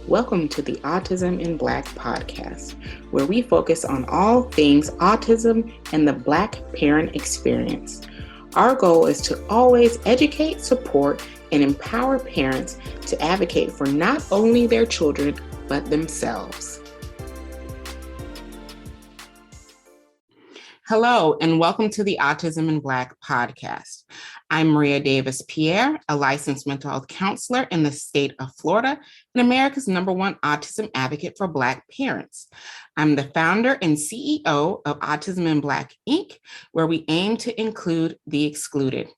Welcome to the Autism in Black podcast, where we focus on all things autism and the Black parent experience. Our goal is to always educate, support, and empower parents to advocate for not only their children, but themselves. Hello, and welcome to the Autism in Black podcast. I'm Maria Davis Pierre, a licensed mental health counselor in the state of Florida and America's #1 autism advocate for Black parents. I'm the founder and CEO of Autism in Black, Inc., where we aim to include the excluded.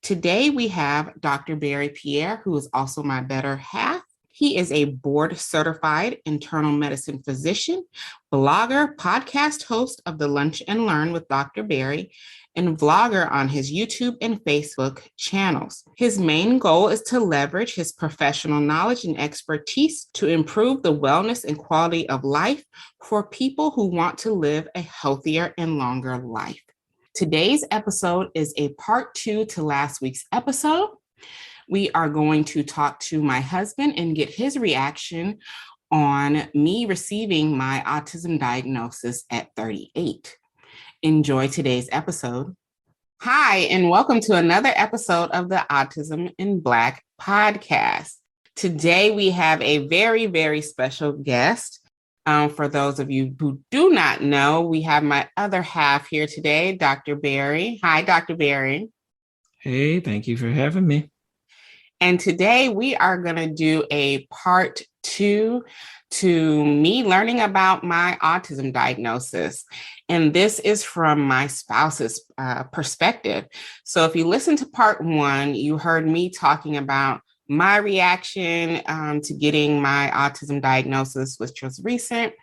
Today, we have Dr. Pierre, who is also my better half. He is a board-certified internal medicine physician, blogger, podcast host of the Lunch and Learn with Dr. Barry, and vlogger on his YouTube and Facebook channels. His main goal is to leverage his professional knowledge and expertise to improve the wellness and quality of life for people who want to live a healthier and longer life. Today's episode is a part 2 to last week's episode. We are going to talk to my husband and get his reaction on me receiving my autism diagnosis at 38. Enjoy today's episode. Hi, and welcome to another episode of the Autism in Black podcast. Today, we have a very, very special guest. For those of you who do not know, we have my other half here today, Dr. Barry. Hi, Dr. Barry. Hey, thank you for having me. And today we are going to do a part 2 to me learning about my autism diagnosis. And this is from my spouse's perspective. So if you listen to part 1, you heard me talking about my reaction to getting my autism diagnosis, which was recent.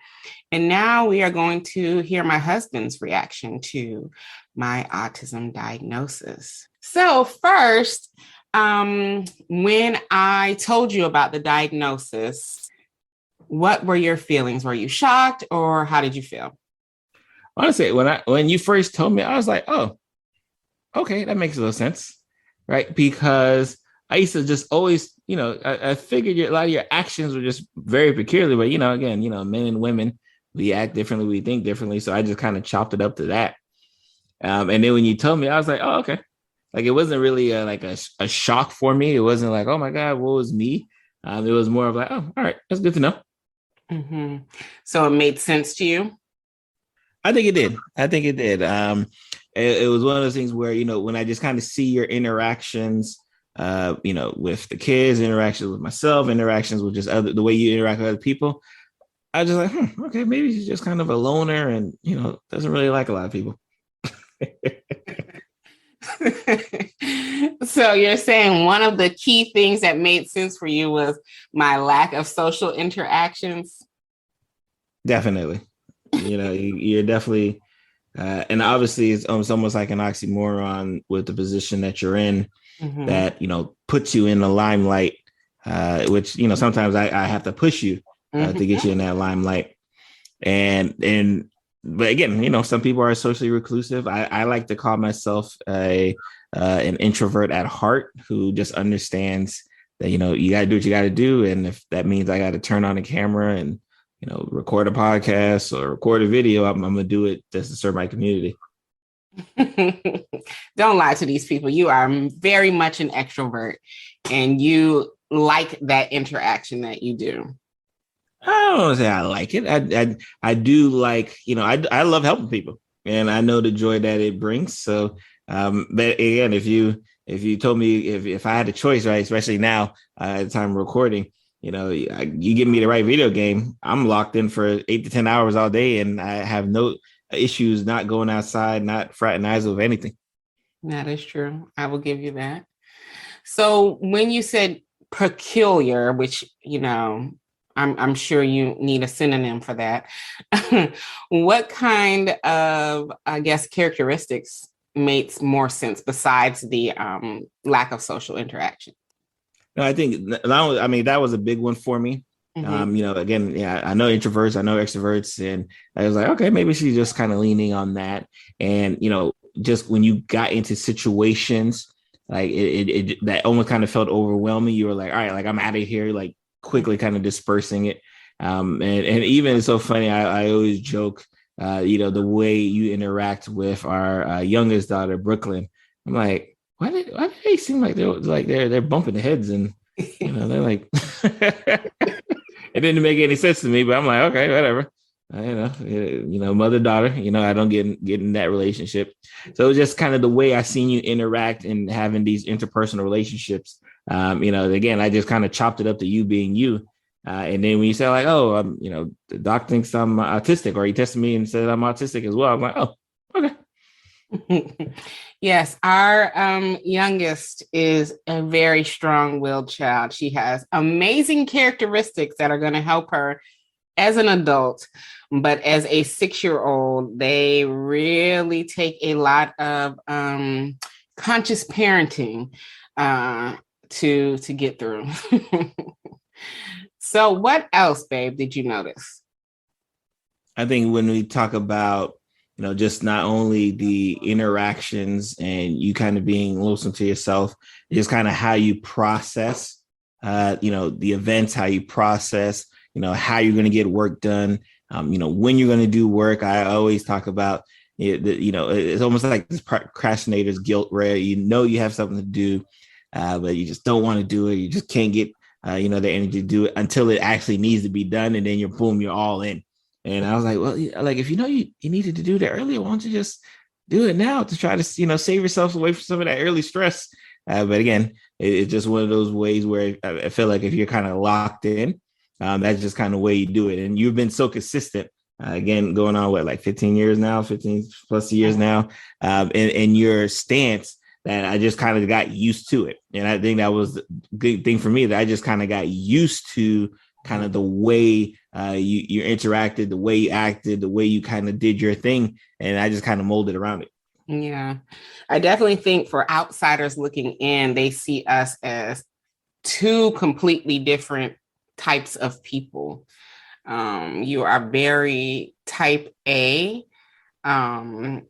And now we are going to hear my husband's reaction to my autism diagnosis. So first, when I told you about the diagnosis, what were your feelings? Were you shocked, or how did you feel? Honestly, when you first told me, I was like, oh, okay, that makes a little sense, right? Because I used to just always, I figured a lot of your actions were just very peculiar, but again, men and women, we act differently, we think differently. So I just kind of chopped it up to that. And then when you told me, I was like, oh, okay. Like, it wasn't really a shock for me. It wasn't like, oh my God, what was me? It was more of like, oh, all right, that's good to know. Mm-hmm. So it made sense to you? I think it did. It was one of those things where, when I just kind of see your interactions, with the kids, interactions with myself, interactions with just the way you interact with other people, I was just like, okay, maybe she's just kind of a loner and, doesn't really like a lot of people. So you're saying one of the key things that made sense for you was my lack of social interactions? Definitely. You're definitely, and obviously it's almost like an oxymoron with the position that you're in, mm-hmm. that, puts you in the limelight, which, sometimes I have to push you mm-hmm. to get you in that limelight. But again, some people are socially reclusive. I like to call myself an introvert at heart who just understands that, you got to do what you got to do. And if that means I got to turn on a camera and, record a podcast or record a video, I'm going to do it just to serve my community. Don't lie to these people. You are very much an extrovert and you like that interaction that you do. I don't want to say I like it. I do like, I love helping people and I know the joy that it brings. So, but again, if you told me if I had a choice, right, especially now at the time of recording, you give me the right video game, I'm locked in for 8 to 10 hours all day and I have no issues not going outside, not fraternizing with anything. That is true. I will give you that. So when you said peculiar, which, I'm sure you need a synonym for that. What kind of, characteristics makes more sense besides the lack of social interaction? No, I think that was a big one for me. Mm-hmm. Again, I know introverts, I know extroverts, and I was like, okay, maybe she's just kind of leaning on that. And, just when you got into situations, like it that almost kind of felt overwhelming. You were like, all right, like I'm out of here. Like, quickly kind of dispersing it. And even it's so funny, I always joke, the way you interact with our youngest daughter, Brooklyn. I'm like, why do they seem like they're bumping their heads, and they're like, it didn't make any sense to me, but I'm like, okay, whatever. Mother daughter. I don't get in that relationship. So it's just kind of the way I seen you interact and having these interpersonal relationships. Again, I just kind of chopped it up to you being you. And then when you say like, oh, the doc thinks I'm autistic, or he tested me and said I'm autistic as well, I'm like, oh, okay. Yes, our youngest is a very strong-willed child. She has amazing characteristics that are going to help her as an adult, but as a 6-year-old, they really take a lot of conscious parenting to get through. So what else, babe, did you notice? I think when we talk about, just not only the interactions and you kind of being lonesome to yourself, just kind of how you process, the events, how you process, how you're going to get work done, when you're going to do work. I always talk about, it's almost like this procrastinator's guilt, where you have something to do, but you just don't want to do it. You just can't get, the energy to do it until it actually needs to be done. And then you're all in. And I was like, well, like, if you needed to do that earlier, why don't you just do it now to try to, save yourself away from some of that early stress? But again, it's just one of those ways where I feel like if you're kind of locked in, that's just kind of the way you do it. And you've been so consistent, again, going on, 15 years now, 15 plus years now, in your stance, that I just kind of got used to it. And I think that was the good thing for me, that I just kind of got used to kind of the way you interacted, the way you acted, the way you kind of did your thing. And I just kind of molded around it. Yeah, I definitely think for outsiders looking in, they see us as two completely different types of people. You are very type A, and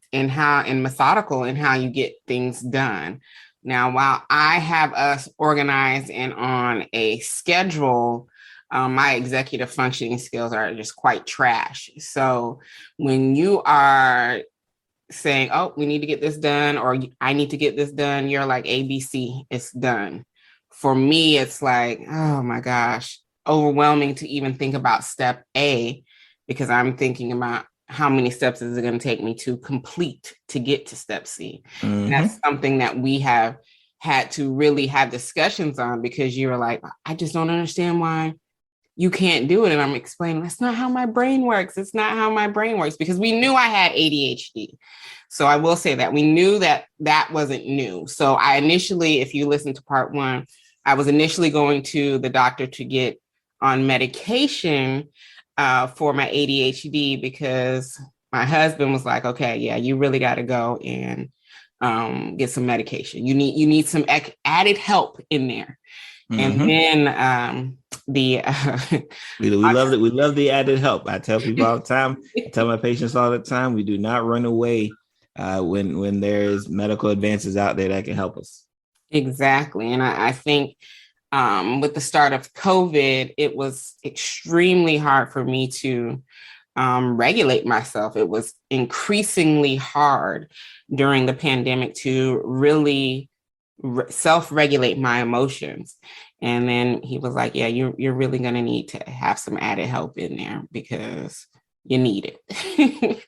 methodical in how you get things done. Now, while I have us organized and on a schedule, my executive functioning skills are just quite trash. So when you are saying, oh, we need to get this done, or I need to get this done, you're like, ABC, it's done. For me, it's like, oh my gosh, overwhelming to even think about step A, because I'm thinking about how many steps is it going to take me to complete to get to step C. Mm-hmm. And that's something that we have had to really have discussions on, because you're like, I just don't understand why you can't do it. And I'm explaining, that's not how my brain works. It's not how my brain works, because we knew I had ADHD. So I will say that we knew that wasn't new. So I initially, if you listen to part 1, I was initially going to the doctor to get on medication for my ADHD, because my husband was like, okay, yeah, you really got to go and get some medication. You need some added help in there. Mm-hmm. And then we love it. We love the added help. I tell people all the time. I tell my patients all the time. We do not run away when there is medical advances out there that can help us. Exactly, and I think with the start of COVID, it was extremely hard for me to regulate myself. It was increasingly hard during the pandemic to really self-regulate my emotions. And then he was like, yeah, you're really going to need to have some added help in there, because you need it.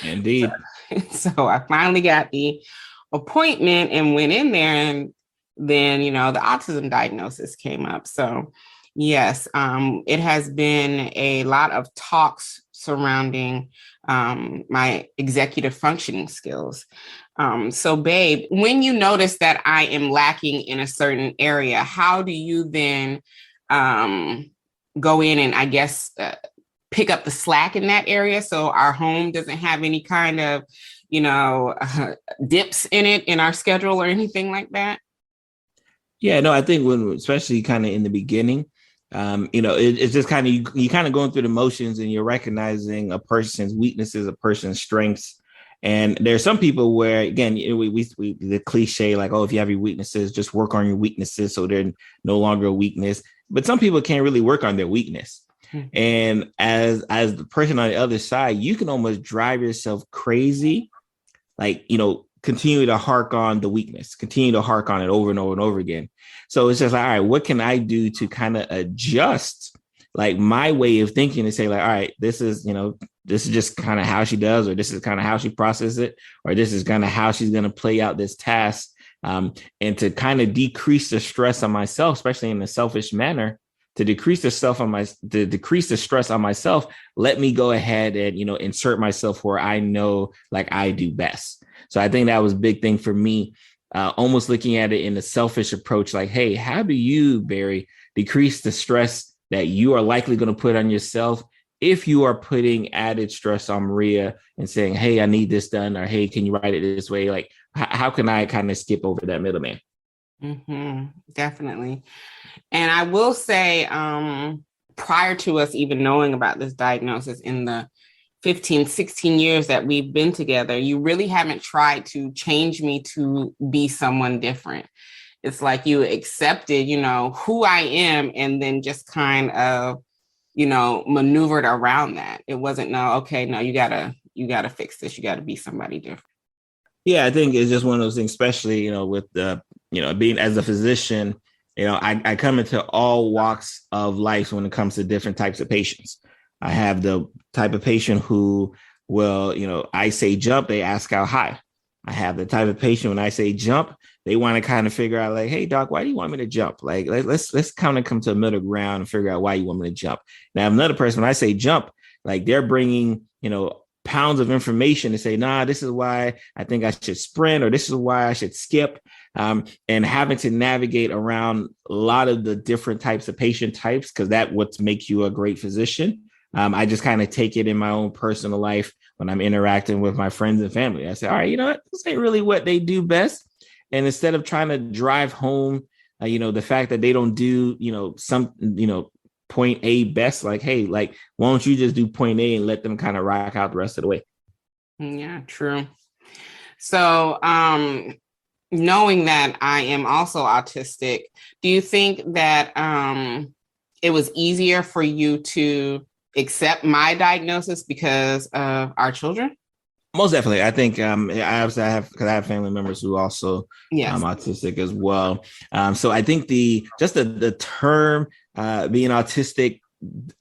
Indeed. So I finally got the appointment and went in there, and then, the autism diagnosis came up. So yes, it has been a lot of talks surrounding my executive functioning skills. So babe, when you notice that I am lacking in a certain area, how do you then go in and, I guess, pick up the slack in that area, so our home doesn't have any kind of, dips in it, in our schedule or anything like that? Yeah, no, I think especially kind of in the beginning, it's just kind of, you kind of going through the motions, and you're recognizing a person's weaknesses, a person's strengths. And there's some people where, again, we the cliche, like, oh, if you have your weaknesses, just work on your weaknesses, so they're no longer a weakness. but some people can't really work on their weakness. And as the person on the other side, you can almost drive yourself crazy, like, continue to hark on the weakness, continue to hark on it over and over and over again. So it's just like, all right, what can I do to kind of adjust like my way of thinking and say like, all right, this is just kind of how she does, or this is kind of how she processes it, or this is kind of how she's going to play out this task. And to kind of decrease the stress on myself, especially in a selfish manner, to decrease the stress on myself, let me go ahead and, insert myself where I know like I do best. So I think that was a big thing for me, almost looking at it in a selfish approach, like, hey, how do you, Barry, decrease the stress that you are likely going to put on yourself if you are putting added stress on Maria and saying, hey, I need this done, or hey, can you write it this way? Like, how can I kind of skip over that middleman? Definitely. And I will say, prior to us even knowing about this diagnosis, in the 15, 16 years that we've been together, you really haven't tried to change me to be someone different. It's like you accepted, who I am, and then just kind of, maneuvered around that. It wasn't, you gotta fix this. You gotta be somebody different. Yeah, I think it's just one of those things, especially, with the, being as a physician, I come into all walks of life when it comes to different types of patients. I have the type of patient who will, I say jump, they ask how high. I have the type of patient when I say jump, they want to kind of figure out like, hey, doc, why do you want me to jump? Like, let's kind of come to a middle ground and figure out why you want me to jump. Now, another person, when I say jump, like they're bringing, pounds of information to say, nah, this is why I think I should sprint, or this is why I should skip. And having to navigate around a lot of the different types of patient types, because that what makes you a great physician. I just kind of take it in my own personal life when I'm interacting with my friends and family. I say, all right, you know what? This ain't really what they do best. And instead of trying to drive home, the fact that they don't do, point A best, like, hey, like, why don't you just do point A and let them kind of rock out the rest of the way? Yeah, true. So, knowing that I am also autistic, do you think that it was easier for you to accept my diagnosis because of our children? Most definitely. I think I have family members who also autistic as well. So I think the term being autistic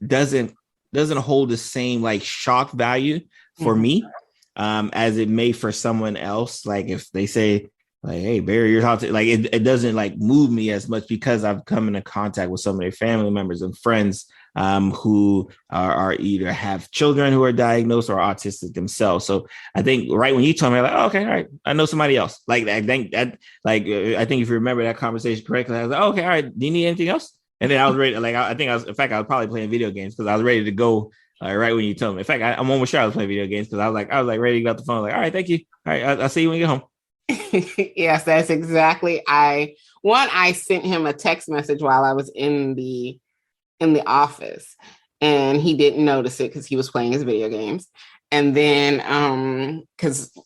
doesn't hold the same like shock value for me as it may for someone else. Like if they say like, hey, Barry, you're autistic, like it doesn't like move me as much because I've come into contact with some of their family members and friends who are either have children who are diagnosed or autistic themselves. So I think right when you told me, like, oh, okay, all right, I know somebody else. Like I think if you remember that conversation correctly, I was like, oh, okay, all right, do you need anything else? And then I was ready. Like I was probably playing video games because I was ready to go right when you told me. In fact, I'm almost sure I was playing video games because I was like ready to get off the phone. Like, all right, thank you. All right, I'll see you when you get home. Yes, that's exactly. I sent him a text message while I was in the office, and he didn't notice it because he was playing his video games. And then because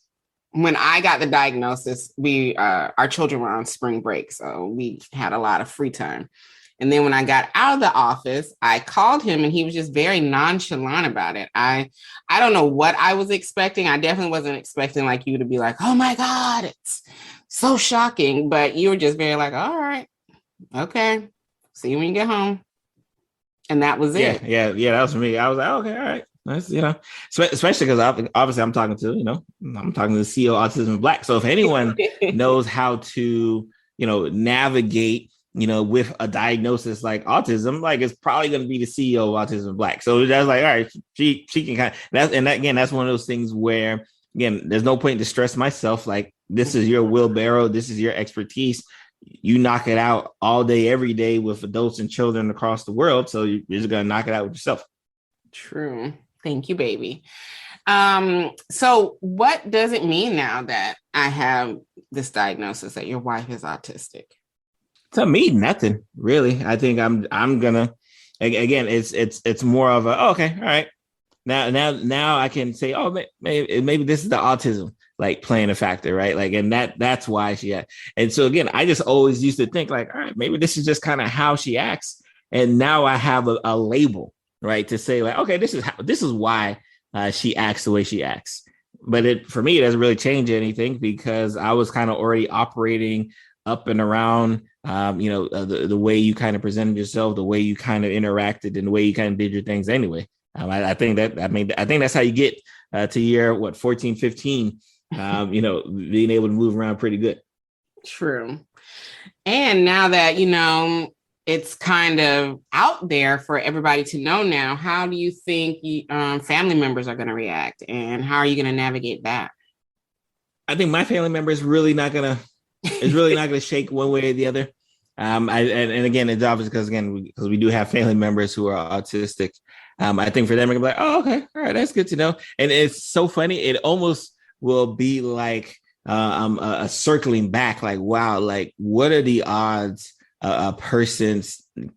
when I got the diagnosis, our children were on spring break, so we had a lot of free time. And then when I got out of the office, I called him and he was just very nonchalant about it. I don't know what I was expecting. I definitely wasn't expecting like you to be like, oh my God, it's so shocking. But you were just very like, all right, okay, see you when you get home. And that was it. Yeah, that was for me. I was like, okay, all right. Nice, especially because obviously I'm talking to the CEO of Autism Black. So if anyone knows how to, navigate, with a diagnosis like autism, like it's probably going to be the CEO of Autism Black. So that's like, all right, she can kind of, that's one of those things where, again, there's no point to stress myself. Like this is your wheelbarrow. This is your expertise. You knock it out all day, every day with adults and children across the world. So you're just going to knock it out with yourself. True. Thank you, baby. So what does it mean now that I have this diagnosis that your wife is autistic? To me, nothing really. I think I'm gonna, again, it's more of a, okay, all right. Now I can say, oh, maybe this is the autism like playing a factor, right? Like, and that's why she had. And so again, I just always used to think like, all right, maybe this is just kind of how she acts. And now I have a label, right, to say like, okay, this is why she acts the way she acts. But for me, it doesn't really change anything because I was kind of already operating up and around, the way you kind of presented yourself, the way you kind of interacted, and the way you kind of did your things anyway. I think that's how you get to year 14, 15, being able to move around pretty good. True. And now that, it's kind of out there for everybody to know now, how do you think family members are going to react, and how are you going to navigate that? I think my family member is really not going to shake one way or the other. And again, it's obvious because we do have family members who are autistic. I think for them, they're like, oh, okay, all right, that's good to know. And it's so funny. It almost will be like a circling back, like, wow, like what are the odds a person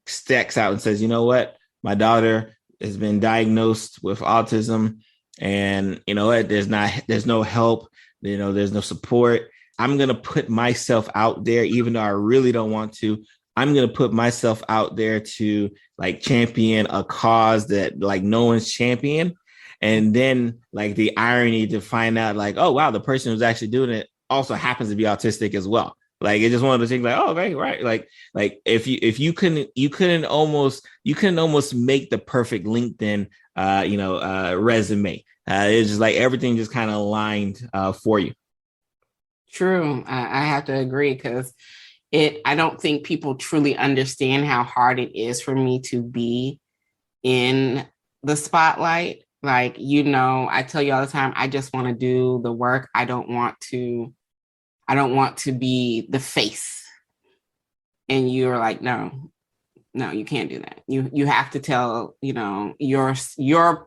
stacks out and says, you know what, my daughter has been diagnosed with autism, and you know what, there's no help, there's no support. I'm going to put myself out there, even though I really don't want to. I'm going to put myself out there to like champion a cause that like no one's championed. And then like the irony to find out like, oh, wow, the person who's actually doing it also happens to be autistic as well. Like it's just one of those things like, oh, right. Like if you couldn't almost make the perfect LinkedIn, resume. It's just like everything just kind of aligned for you. True. I have to agree because I don't think people truly understand how hard it is for me to be in the spotlight. Like, I tell you all the time, I just want to do the work. I don't want to be the face. And you're like, no, you can't do that. You have to tell, your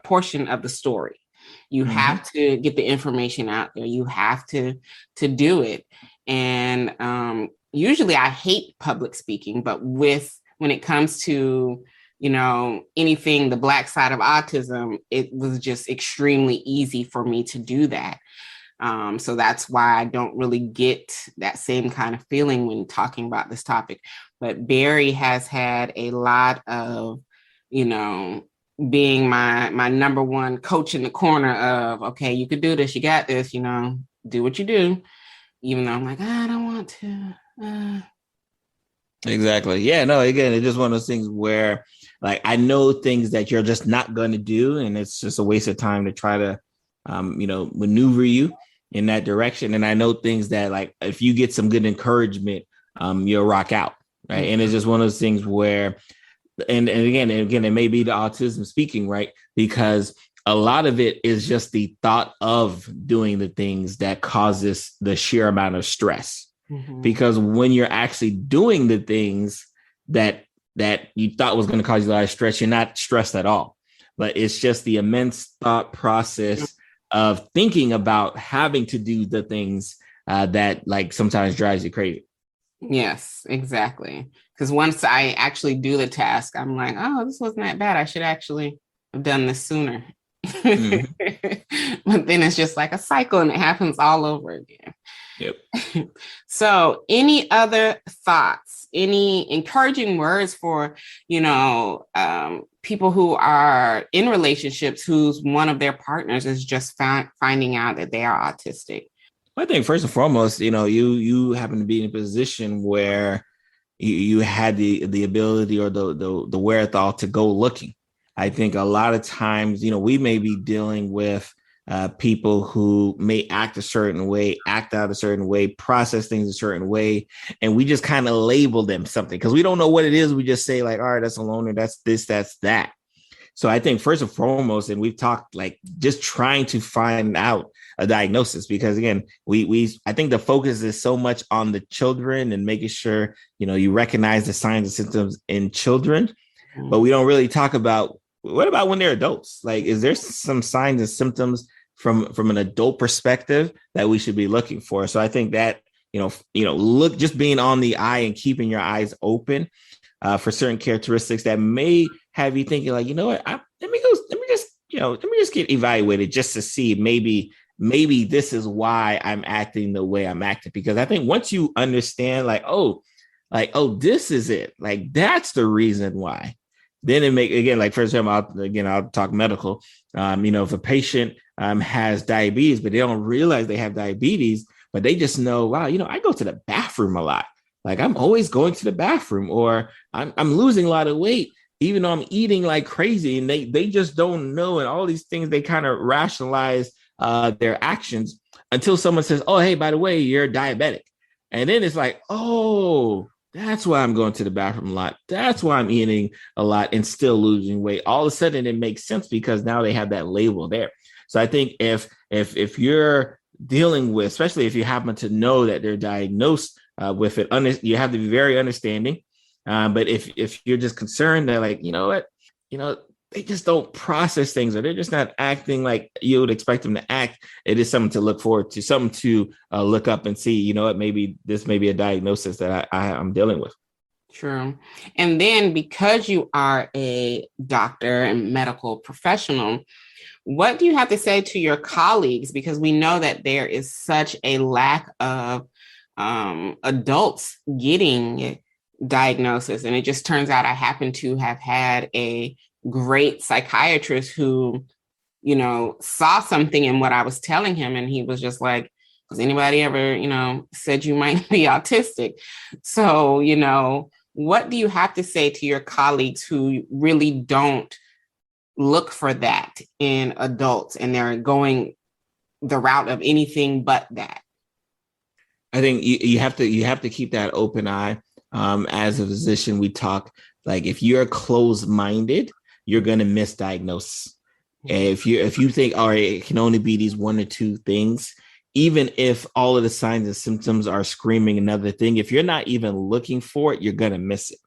portion of the story. You have to get the information out there. You have to do it. And usually I hate public speaking, but when it comes to, anything, the Black side of autism, it was just extremely easy for me to do that. So that's why I don't really get that same kind of feeling when talking about this topic. But Barry has had a lot of, being my number one coach in the corner of, okay, you could do this, you got this, do what you do. Even though I'm like, I don't want to. Exactly. Yeah, no, again, it's just one of those things where like, I know things that you're just not going to do. And it's just a waste of time to try to, maneuver you in that direction. And I know things that like, if you get some good encouragement, you'll rock out. Right. And it's just one of those things where, and again, it may be the autism speaking, right? Because a lot of it is just the thought of doing the things that causes the sheer amount of stress. Mm-hmm. Because when you're actually doing the things that you thought was going to cause you a lot of stress, you're not stressed at all. But it's just the immense thought process of thinking about having to do the things that like sometimes drives you crazy. Yes, exactly. Because once I actually do the task, I'm like, oh, this wasn't that bad. I should actually have done this sooner. Mm-hmm. But then it's just like a cycle and it happens all over again. Yep. So any other thoughts, any encouraging words for, people who are in relationships whose one of their partners is just finding out that they are autistic? I think first and foremost, you happen to be in a position where you had the ability or the wherewithal to go looking. I think a lot of times, we may be dealing with people who may act a certain way, act out a certain way, process things a certain way, and we just kind of label them something because we don't know what it is. We just say like, all right, that's a loner, that's this, that's that. So I think first and foremost, and we've talked like just trying to find out a diagnosis, because again, I think the focus is so much on the children and making sure, you recognize the signs and symptoms in children, but we don't really talk about what about when they're adults? Like, is there some signs and symptoms from an adult perspective that we should be looking for? So I think that, look, just being on the eye and keeping your eyes open for certain characteristics that may have you thinking like, you know what, let me just get evaluated just to see maybe this is why I'm acting the way I'm acting. Because I think once you understand like, oh, like, oh, this is it. Like, that's the reason why. Then it make, again, like, for example, I'll talk medical. If a patient has diabetes, but they don't realize they have diabetes, but they just know, wow, I go to the bathroom a lot. Like, I'm always going to the bathroom, or I'm losing a lot of weight, even though I'm eating like crazy, and they just don't know. And all these things, they kind of rationalize their actions until someone says, oh, hey, by the way, you're diabetic. And then it's like, oh, that's why I'm going to the bathroom a lot. That's why I'm eating a lot and still losing weight. All of a sudden it makes sense because now they have that label there. So I think if you're dealing with, especially if you happen to know that they're diagnosed with it, you have to be very understanding. But if you're just concerned that, like, you know what, they just don't process things, or they're just not acting like you would expect them to act, it is something to look forward to, something to look up and see, maybe this may be a diagnosis that I'm dealing with. True. And then because you are a doctor and medical professional, what do you have to say to your colleagues? Because we know that there is such a lack of adults getting diagnosis. And it just turns out I happen to have had a great psychiatrist who, saw something in what I was telling him. And he was just like, has anybody ever, said you might be autistic? So, what do you have to say to your colleagues who really don't look for that in adults and they're going the route of anything but that? I think you have to keep that open eye. As a physician, we talk, like, if you're closed-minded, you're going to misdiagnose. If you think, all right, it can only be these one or two things, even if all of the signs and symptoms are screaming another thing, if you're not even looking for it, you're going to miss it.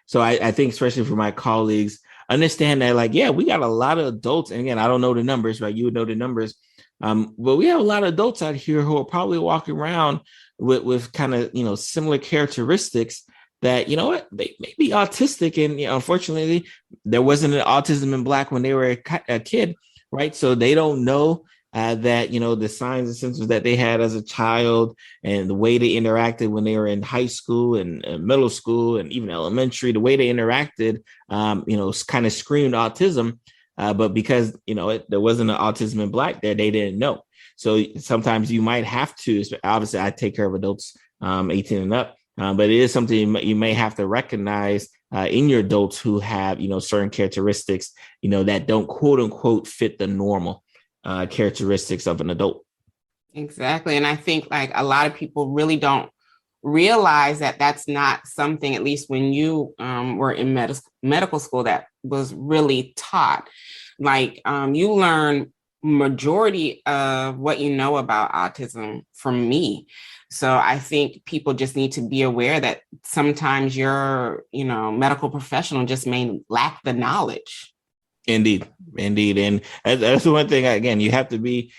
So I think, especially for my colleagues, understand that, like, yeah, we got a lot of adults. And again, I don't know the numbers, right? You would know the numbers. But we have a lot of adults out here who are probably walking around with kind of, similar characteristics that, they may be autistic. And unfortunately, there wasn't an autism in Black when they were a kid, right? So they don't know that, the signs and symptoms that they had as a child and the way they interacted when they were in high school and middle school and even elementary, the way they interacted, kind of screamed autism. But because, there wasn't an autism in Black there, they didn't know. So sometimes you might have to, obviously I take care of adults 18 and up, but it is something you may have to recognize in your adults who have, certain characteristics, that don't quote unquote fit the normal characteristics of an adult. Exactly. And I think, like, a lot of people really don't realize that that's not something, at least when you were in medical school, that was really taught. Like, you learn majority of what you know about autism from me. So I think people just need to be aware that sometimes your, medical professional just may lack the knowledge. Indeed. And that's the one thing, again, you have to be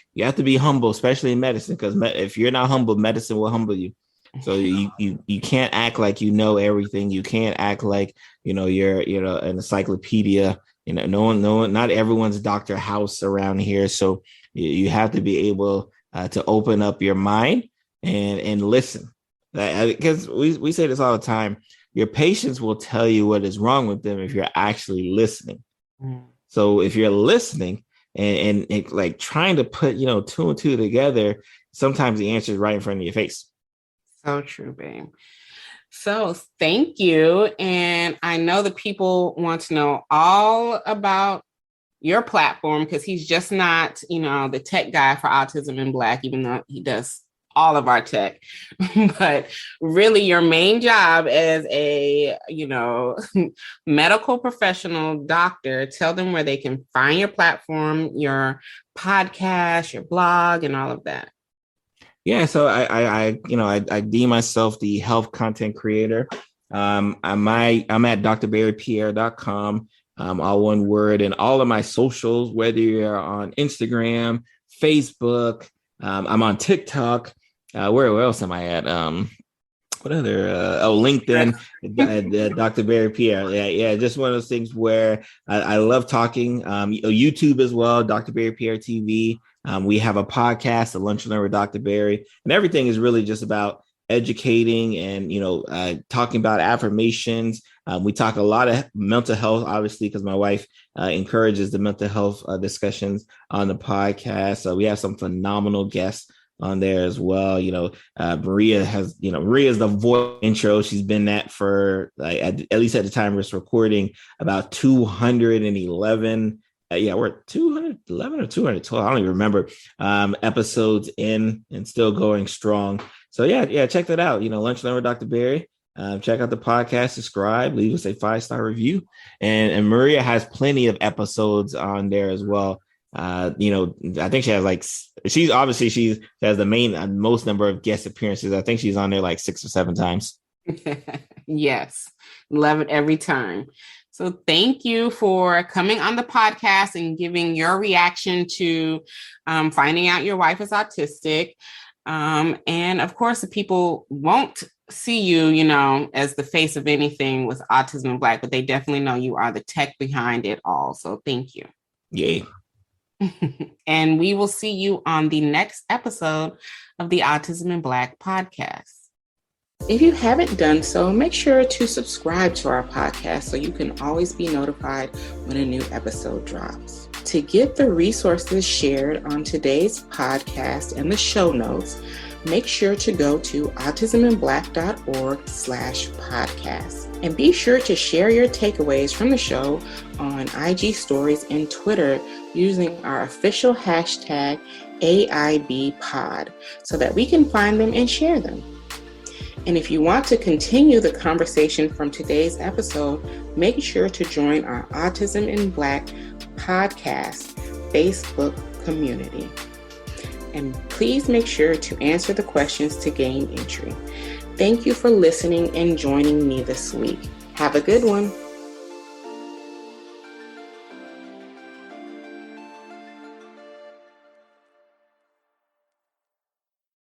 humble, especially in medicine, because if you're not humble, medicine will humble you. So you can't act like you know everything. You can't act like, you're, an encyclopedia. No one, not everyone's Dr. House around here. So you have to be able to open up your mind and listen. Because we say this all the time. Your patients will tell you what is wrong with them if you're actually listening. Mm. So if you're listening and like trying to put, two and two together, sometimes the answer is right in front of your face. So true, babe. So thank you. And I know that people want to know all about your platform, because he's just not, the tech guy for Autism in Black, even though he does all of our tech. But really your main job as a, medical professional doctor, tell them where they can find your platform, your podcast, your blog, and all of that. Yeah, so I deem myself the health content creator. I'm at drbarrypierre.com, all one word, and all of my socials, whether you're on Instagram, Facebook, I'm on TikTok. Where else am I at? What other? LinkedIn, Dr. Barry Pierre. Yeah, just one of those things where I love talking. YouTube as well, Dr. Barry Pierre TV. We have a podcast, The Lunch and Learn with Dr. Barry, and everything is really just about educating and, talking about affirmations. We talk a lot of mental health, obviously, because my wife encourages the mental health discussions on the podcast. So we have some phenomenal guests on there as well. Maria Maria's the voice intro. She's been that for at least at the time of this recording, about 211. We're at 211 or 212. I don't even remember episodes in and still going strong. So check that out. Lunch Learn with Dr. Barry. Check out the podcast, subscribe, leave us a 5-star review. And Maria has plenty of episodes on there as well. I think she has she has the most number of guest appearances. I think she's on there 6 or 7 times. Yes. Love it every time. So thank you for coming on the podcast and giving your reaction to finding out your wife is autistic. And of course, the people won't see you, as the face of anything with Autism in Black, but they definitely know you are the tech behind it all. So thank you. Yay. And we will see you on the next episode of the Autism in Black podcast. If you haven't done so, make sure to subscribe to our podcast so you can always be notified when a new episode drops. To get the resources shared on today's podcast and the show notes, make sure to go to autisminblack.org/podcast. And be sure to share your takeaways from the show on IG Stories and Twitter using our official hashtag AIBpod so that we can find them and share them. And if you want to continue the conversation from today's episode, make sure to join our Autism in Black podcast Facebook community. And please make sure to answer the questions to gain entry. Thank you for listening and joining me this week. Have a good one.